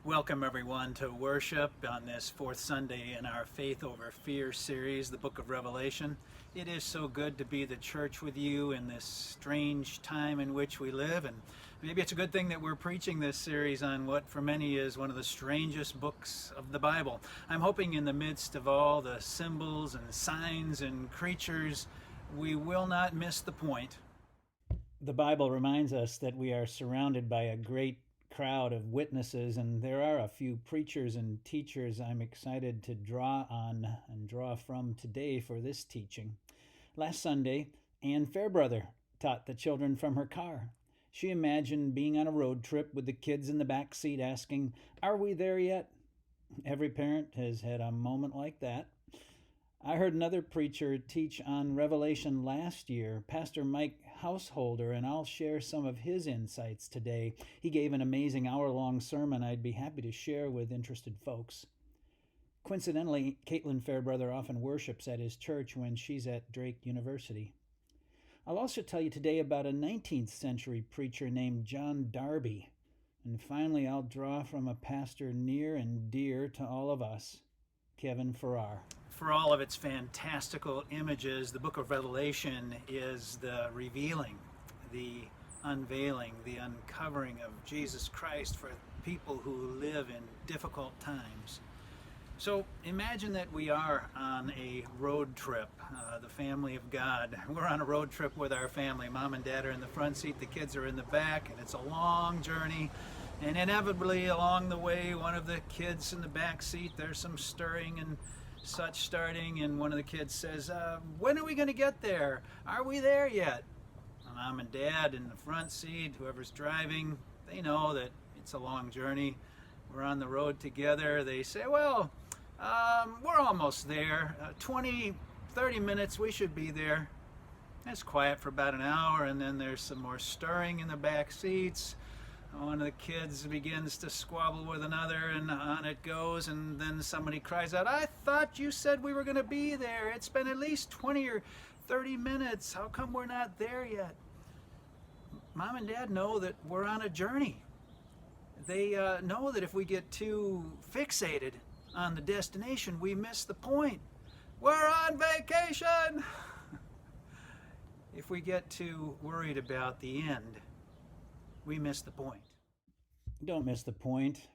Welcome everyone to worship on this fourth Sunday in our Faith Over Fear series, the book of Revelation. It is so good to be the church with you in this strange time in which we live, and maybe it's a good thing that we're preaching this series on what for many is one of the strangest books of the Bible. I'm hoping in the midst of all the symbols and signs and creatures, we will not miss the point. The Bible reminds us that we are surrounded by a great crowd of witnesses, and there are a few preachers and teachers I'm excited to draw on and draw from today for this teaching. Last Sunday, Ann Fairbrother taught the children from her car. She imagined being on a road trip with the kids in the back seat asking, "Are we there yet?" Every parent has had a moment like that. I heard another preacher teach on Revelation last year, Pastor Mike Householder, and I'll share some of his insights today. He gave an amazing hour-long sermon I'd be happy to share with interested folks. Coincidentally, Caitlin Fairbrother often worships at his church when she's at Drake University. I'll also tell you today about a 19th century preacher named John Darby. And finally, I'll draw from a pastor near and dear to all of us, Kevin Farrar. For all of its fantastical images, the book of Revelation is the revealing, the unveiling, the uncovering of Jesus Christ for people who live in difficult times. So imagine that we are on a road trip, the family of God. We're on a road trip with our family. Mom and dad are in the front seat, the kids are in the back, and it's a long journey. And inevitably along the way, one of the kids in the back seat, there's some stirring and such starting, and one of the kids says, "When are we going to get there? Are we there yet?" Mom and dad in the front seat, whoever's driving, they know that it's a long journey. We're on the road together. They say, "Well, we're almost there. 30 minutes, we should be there." It's quiet for about an hour, and then there's some more stirring in the back seats. One of the kids begins to squabble with another, and on it goes, and then somebody cries out, "I thought you said we were going to be there. It's been at least 20 or 30 minutes. How come we're not there yet?" Mom and dad know that we're on a journey. They know that if we get too fixated on the destination, we miss the point. We're on vacation! If we get too worried about the end, we miss the point. Don't miss the point.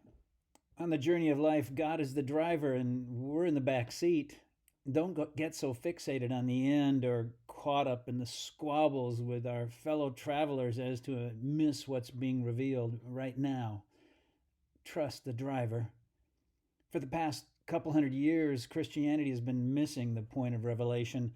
On the journey of life, God is the driver and we're in the back seat. Don't get so fixated on the end or caught up in the squabbles with our fellow travelers as to miss what's being revealed right now. Trust the driver. For the past couple hundred years, Christianity has been missing the point of Revelation.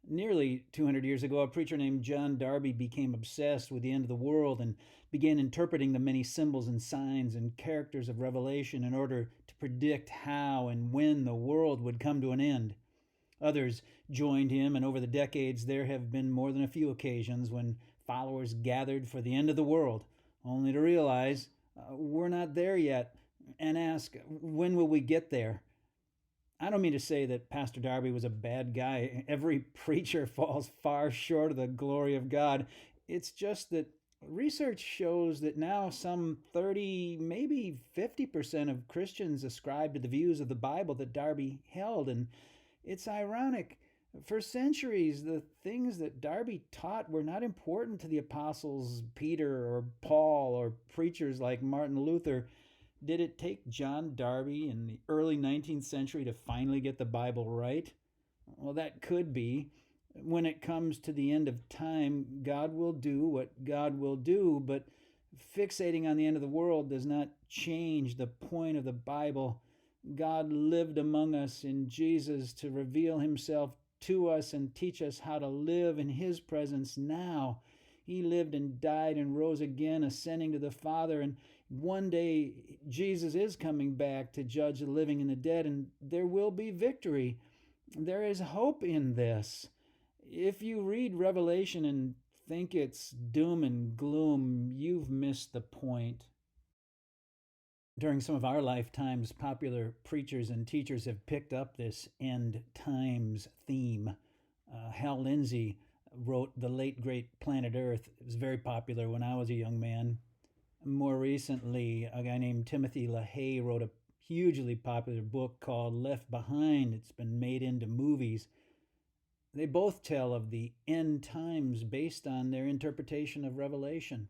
Nearly 200 years ago, a preacher named John Darby became obsessed with the end of the world and began interpreting the many symbols and signs and characters of Revelation in order to predict how and when the world would come to an end. Others joined him, and over the decades, there have been more than a few occasions when followers gathered for the end of the world, only to realize we're not there yet and ask, when will we get there? I don't mean to say that Pastor Darby was a bad guy. Every preacher falls far short of the glory of God. It's just that research shows that now some 30, maybe 50% of Christians ascribe to the views of the Bible that Darby held. And it's ironic. For centuries, the things that Darby taught were not important to the apostles Peter or Paul or preachers like Martin Luther. Did it take John Darby in the early 19th century to finally get the Bible right? Well, that could be. When it comes to the end of time, God will do what God will do, but fixating on the end of the world does not change the point of the Bible. God lived among us in Jesus to reveal himself to us and teach us how to live in his presence now. He lived and died and rose again, ascending to the Father. And one day, Jesus is coming back to judge the living and the dead, and there will be victory. There is hope in this. If you read Revelation and think it's doom and gloom, you've missed the point. During some of our lifetimes, popular preachers and teachers have picked up this end times theme. Hal Lindsey wrote The Late Great Planet Earth. It was very popular when I was a young man. More recently, a guy named Timothy LaHaye wrote a hugely popular book called Left Behind. It's been made into movies. They both tell of the end times based on their interpretation of Revelation.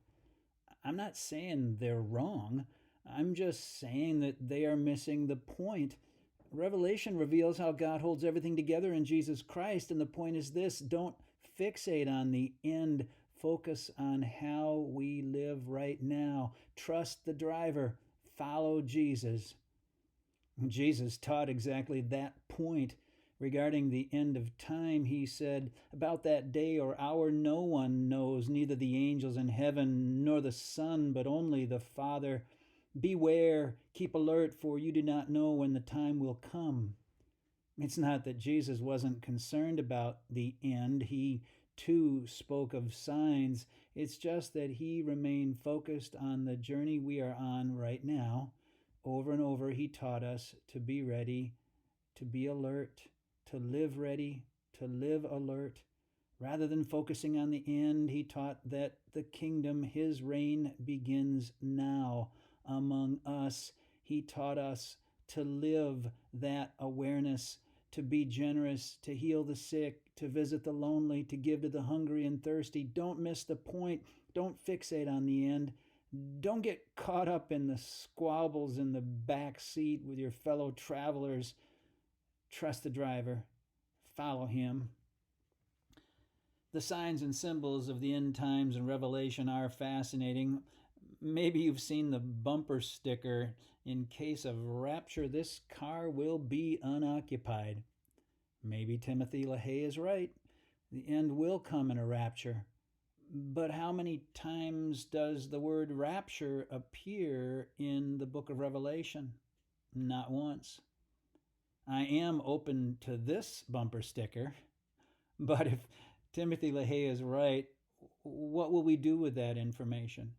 I'm not saying they're wrong. I'm just saying that they are missing the point. Revelation reveals how God holds everything together in Jesus Christ, and the point is this: don't fixate on the end. Focus on how we live right now. Trust the driver. Follow Jesus. Jesus taught exactly that point. Regarding the end of time, he said, "About that day or hour no one knows, neither the angels in heaven nor the Son, but only the Father. Beware, keep alert, for you do not know when the time will come." It's not that Jesus wasn't concerned about the end. He too spoke of signs. It's just that he remained focused on the journey we are on right now. Over and over, he taught us to be ready, to be alert, to live ready, to live alert. Rather than focusing on the end, he taught that the kingdom, his reign, begins now among us. He taught us to live that awareness, to be generous, to heal the sick, to visit the lonely, to give to the hungry and thirsty. Don't miss the point. Don't fixate on the end. Don't get caught up in the squabbles in the back seat with your fellow travelers. Trust the driver. Follow him. The signs and symbols of the end times and Revelation are fascinating. Maybe you've seen the bumper sticker, "In case of rapture, this car will be unoccupied." Maybe Timothy LaHaye is right. The end will come in a rapture. But how many times does the word rapture appear in the book of Revelation? Not once. I am open to this bumper sticker, but if Timothy LaHaye is right, what will we do with that information?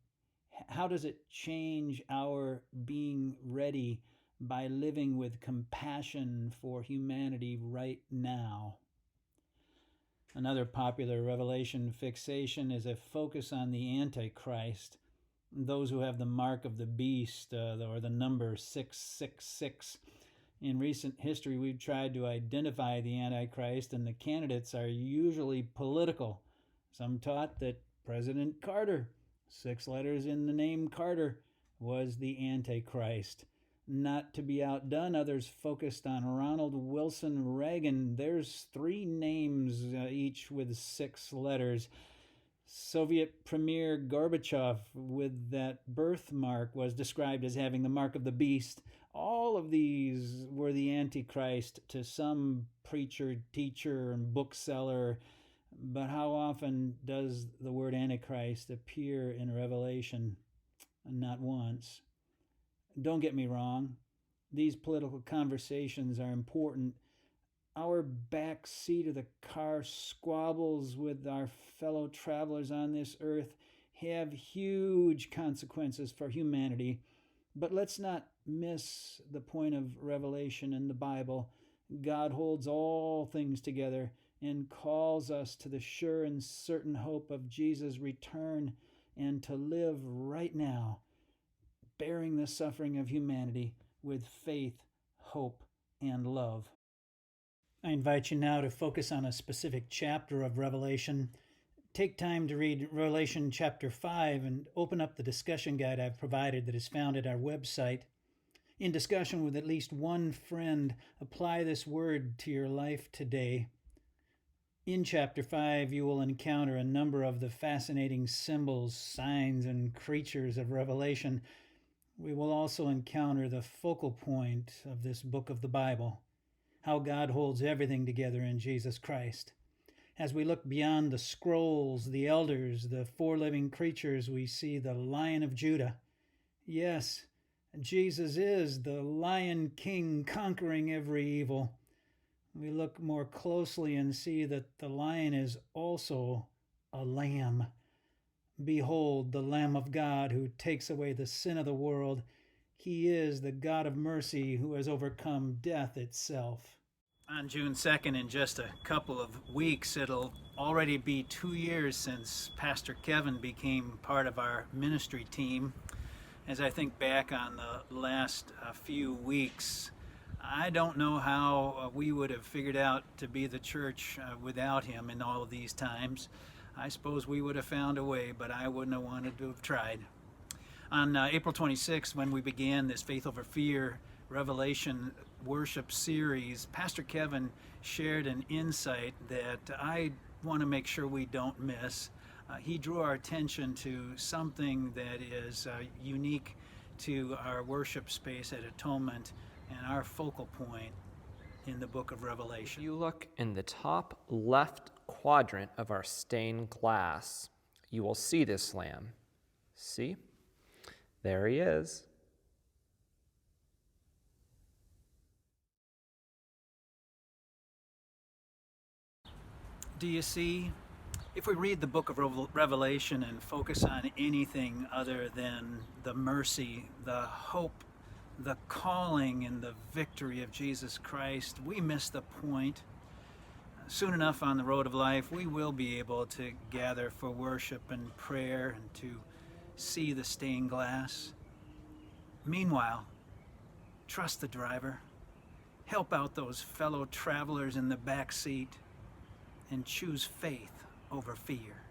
How does it change our being ready by living with compassion for humanity right now? Another popular Revelation fixation is a focus on the Antichrist, those who have the mark of the beast or the number 666. In recent history, we've tried to identify the Antichrist, and the candidates are usually political. Some taught that President Carter, 6 letters in the name Carter, was the Antichrist. Not to be outdone, others focused on Ronald Wilson Reagan. There's 3 names, each with 6 letters. Soviet Premier Gorbachev, with that birthmark, was described as having the mark of the beast. All of these were the Antichrist to some preacher, teacher, and bookseller. But how often does the word Antichrist appear in Revelation? Not once. Don't get me wrong. These political conversations are important. Our back seat of the car squabbles with our fellow travelers on this earth have huge consequences for humanity. But let's not miss the point of Revelation in the Bible. God holds all things together and calls us to the sure and certain hope of Jesus' return and to live right now, bearing the suffering of humanity with faith, hope, and love. I invite you now to focus on a specific chapter of Revelation. Take time to read Revelation chapter 5 and open up the discussion guide I've provided that is found at our website. In discussion with at least one friend, apply this word to your life today. In chapter 5, you will encounter a number of the fascinating symbols, signs, and creatures of Revelation. We will also encounter the focal point of this book of the Bible, how God holds everything together in Jesus Christ. As we look beyond the scrolls, the elders, the 4 living creatures, we see the Lion of Judah. Yes, Jesus is the Lion King conquering every evil. We look more closely and see that the lion is also a lamb. Behold, the Lamb of God who takes away the sin of the world. He is the God of mercy who has overcome death itself. On June 2nd, in just a couple of weeks, it'll already be 2 years since Pastor Kevin became part of our ministry team. As I think back on the last few weeks, I don't know how we would have figured out to be the church without him in all of these times. I suppose we would have found a way, but I wouldn't have wanted to have tried. On April 26th, when we began this Faith Over Fear Revelation worship series, Pastor Kevin shared an insight that I want to make sure we don't miss. He drew our attention to something that is unique to our worship space at Atonement and our focal point in the book of Revelation. If you look in the top left quadrant of our stained glass, you will see this lamb. See? There he is. Do you see? If we read the book of Revelation and focus on anything other than the mercy, the hope, the calling, and the victory of Jesus Christ, we miss the point. Soon enough on the road of life, we will be able to gather for worship and prayer and to see the stained glass. Meanwhile, trust the driver, help out those fellow travelers in the back seat, and choose faith over fear.